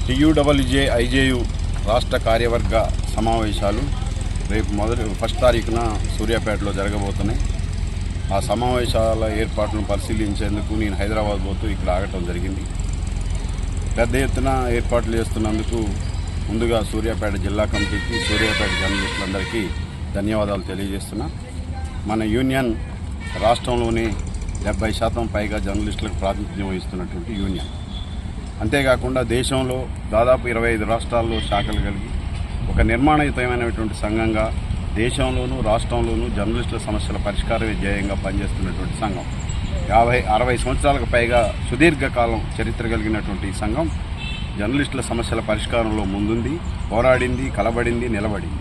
TUWJ IJU రాష్ట్ర కార్యవర్గ సమావేశాలు రేపు ఫస్ట్ తారీఖున సూర్యాపేటలో జరగబోతున్నాయి. ఆ సమావేశాల ఏర్పాట్లను పరిశీలించేందుకు నేను హైదరాబాద్ పోతూ ఇక్కడ ఆగటం జరిగింది. పెద్ద ఎత్తున ఏర్పాట్లు చేస్తున్నందుకు ముందుగా సూర్యాపేట జిల్లా కమిటీకి, సూర్యాపేట జర్నలిస్టులందరికీ ధన్యవాదాలు తెలియజేస్తున్నా. మన యూనియన్ రాష్ట్రంలోని 70% పైగా జర్నలిస్టులకు ప్రాతినిధ్యం వహిస్తున్నటువంటి యూనియన్. అంతేకాకుండా దేశంలో దాదాపు 25 రాష్ట్రాల్లో శాఖలు కలిగి ఒక నిర్మాణయుతమైనటువంటి సంఘంగా దేశంలోనూ రాష్ట్రంలోనూ జర్నలిస్టుల సమస్యల పరిష్కారమే ధ్యేయంగా పనిచేస్తున్నటువంటి సంఘం. 50-60 సంవత్సరాలకు పైగా సుదీర్ఘకాలం చరిత్ర కలిగినటువంటి ఈ సంఘం జర్నలిస్టుల సమస్యల పరిష్కారంలో ముందుంది, పోరాడింది, కలబడింది, నిలబడింది.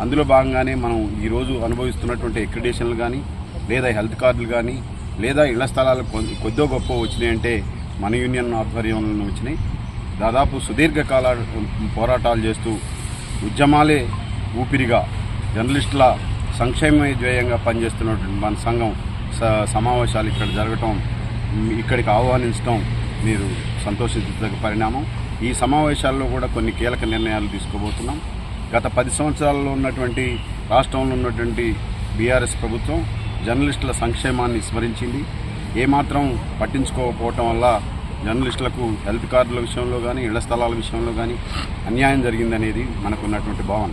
అందులో భాగంగానే మనం ఈరోజు అనుభవిస్తున్నటువంటి అక్రిడేషన్లు కానీ, లేదా హెల్త్ కార్డులు కానీ, లేదా ఇళ్ల స్థలాలు కొద్దో గొప్ప వచ్చినాయంటే మన యూనియన్ ఆధ్వర్యంలో వచ్చినాయి. దాదాపు సుదీర్ఘకాల పోరాటాలు చేస్తూ ఉద్యమాలే ఊపిరిగా జర్నలిస్టుల సంక్షేమ ధ్యేయంగా పనిచేస్తున్నటువంటి మన సంఘం సమావేశాలు ఇక్కడ జరగటం, ఇక్కడికి ఆహ్వానించడం మీరు సంతోషించదగ్గ పరిణామం. ఈ సమావేశాల్లో కూడా కొన్ని కీలక నిర్ణయాలు తీసుకోబోతున్నాం. గత 10 సంవత్సరాల్లో ఉన్నటువంటి రాష్ట్రంలో ఉన్నటువంటి బీఆర్ఎస్ ప్రభుత్వం జర్నలిస్టుల సంక్షేమాన్ని స్మరించింది. ఏమాత్రం పట్టించుకోకపోవటం వల్ల జర్నలిస్టులకు హెల్త్ కార్డుల విషయంలో కానీ, ఇళ్ల స్థలాల విషయంలో కానీ అన్యాయం జరిగిందనేది మనకున్నటువంటి భావన.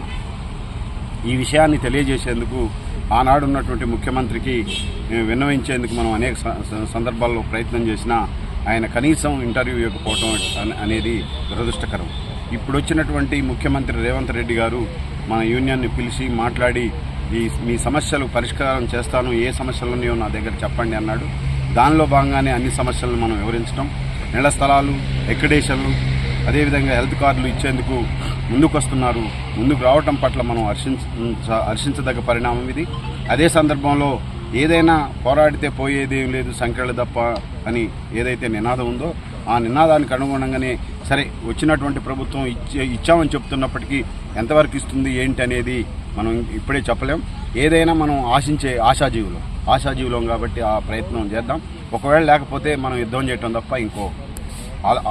ఈ విషయాన్ని తెలియజేసేందుకు ఆనాడు ఉన్నటువంటి ముఖ్యమంత్రికి విన్నవించేందుకు మనం అనేక సందర్భాల్లో ప్రయత్నం చేసినా ఆయన కనీసం ఇంటర్వ్యూ ఇవ్వకపోవటం అనేది దురదృష్టకరం. ఇప్పుడు వచ్చినటువంటి ముఖ్యమంత్రి రేవంత్ రెడ్డి గారు మన యూనియన్ని పిలిచి మాట్లాడి మీ సమస్యలు పరిష్కారం చేస్తాను, ఏ సమస్యలు ఉన్నాయో నా దగ్గర చెప్పండి అన్నాడు. దానిలో భాగంగానే అన్ని సమస్యలను మనం వివరించడం, ఇళ్ల స్థలాలు, అక్రిడేషన్లు, అదేవిధంగా హెల్త్ కార్డులు ఇచ్చేందుకు ముందుకు రావటం పట్ల మనం హర్షించదగ్గ పరిణామం ఇది. అదే సందర్భంలో ఏదైనా పోరాడితే పోయేదేం లేదు, సంఖ్యలు తప్ప అని ఏదైతే నినాదం ఉందో ఆ నినాదానికి అనుగుణంగానే సరే వచ్చినటువంటి ప్రభుత్వం ఇచ్చామని చెప్తున్నప్పటికీ ఎంతవరకు ఇస్తుంది ఏంటి అనేది మనం ఇప్పుడే చెప్పలేం. ఏదైనా మనం ఆశించే ఆశాజీవులం కాబట్టి ఆ ప్రయత్నం చేద్దాం. ఒకవేళ లేకపోతే మనం యుద్ధం చేయటం తప్ప ఇంకో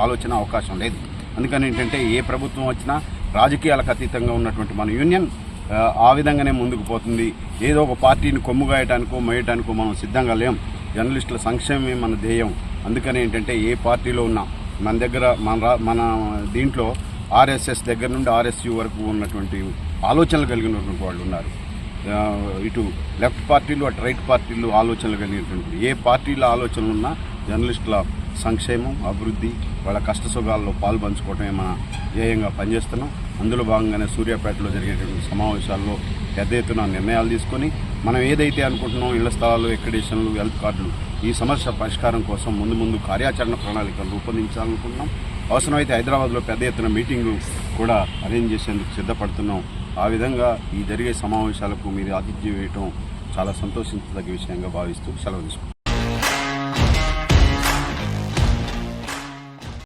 ఆలోచన అవకాశం లేదు. అందుకని ఏంటంటే ఏ ప్రభుత్వం వచ్చినా రాజకీయాలకు అతీతంగా ఉన్నటువంటి మన యూనియన్ ఆ విధంగానే ముందుకు పోతుంది. ఏదో ఒక పార్టీని కొమ్ముగాయటానికో మోయటానికో మనం సిద్ధంగా లేం. జర్నలిస్టుల సంక్షేమమే మన ధ్యేయం. అందుకని ఏంటంటే ఏ పార్టీలో ఉన్నా మన దగ్గర మన దీంట్లో ఆర్ఎస్ఎస్ దగ్గర నుండి ఆర్ఎస్యు వరకు ఉన్నటువంటి ఆలోచనలు కలిగినటువంటి వాళ్ళు ఉన్నారు. ఇటు లెఫ్ట్ పార్టీలు, అటు రైట్ పార్టీలు ఆలోచనలు కలిగినటువంటి ఏ పార్టీల ఆలోచనలు ఉన్నా జర్నలిస్టుల సంక్షేమం, అభివృద్ధి, వాళ్ళ కష్టసుఖాల్లో పాల్పంచుకోవటమే మన ధ్యేయంగా పనిచేస్తున్నాం. అందులో భాగంగానే సూర్యాపేటలో జరిగేటువంటి సమావేశాల్లో పెద్ద ఎత్తున నిర్ణయాలు తీసుకొని మనం ఏదైతే అనుకుంటున్నాం ఇళ్ల స్థలాలు, అక్రిడేషన్లు, హెల్త్ కార్డులు ఈ సమస్య పరిష్కారం కోసం ముందు కార్యాచరణ ప్రణాళికలు రూపొందించాలనుకుంటున్నాం. అవసరమైతే హైదరాబాద్లో పెద్ద ఎత్తున మీటింగ్లు కూడా అరేంజ్ చేసేందుకు సిద్ధపడుతున్నాం. ఆ విధంగా ఈ జరిగే సమావేశాలకు మీరు ఆతిథ్యం వేయటం చాలా సంతోషించదగ్గ విషయంగా భావిస్తూ సెలవు తీసుకుంటాం.